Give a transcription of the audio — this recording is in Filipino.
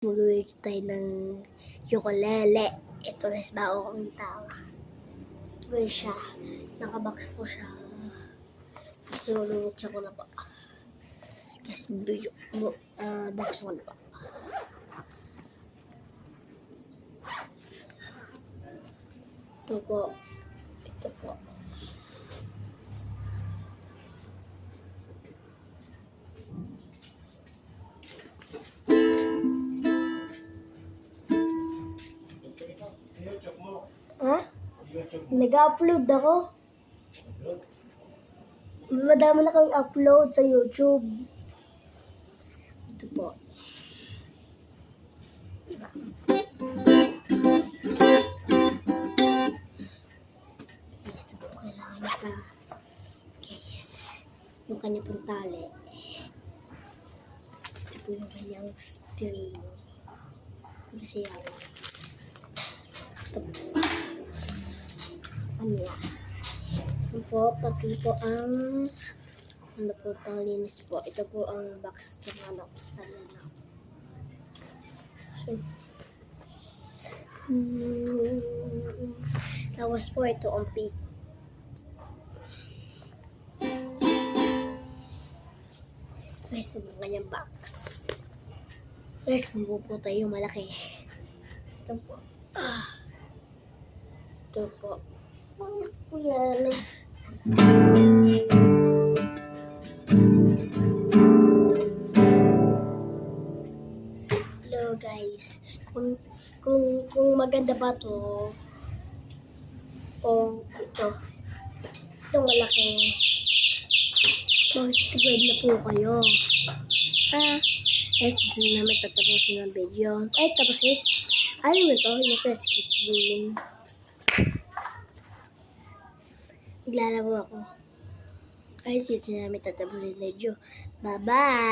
Mag-uwi tayo ng ukulele. Ito guys, bago kong tawa. Ito guys siya. Nakabox po siya. Gusto ko na po. Guys, box ko na po. Ito po. Ito po. Ha? Nag-upload ako. Madami na kang upload sa YouTube. Ito po. Diba? Guys, ito po. Kailangan naka. Guys, yung kanya pong tali. Ito po yung kanyang string. Kasi yan. Ito po. Ano yan? Ito po, pati po ang ano po, panglinis po. Ito po ang box ng ano. So, tapos po ito ang pick. Guys, ito po kanyang box. Guys, mabupo tayo malaki. Ito po. Ito po. Yan. Hello guys. Kung maganda ba to o ito. Itong malaki. Mag-subscribe na po kayo. Guys, dito naman tatapusin ng video. Ay, tapos guys, ano mo to? Yung sa skit din. Naglalaro ako. Guys, dito namin tatapusin ng video. Bye-bye!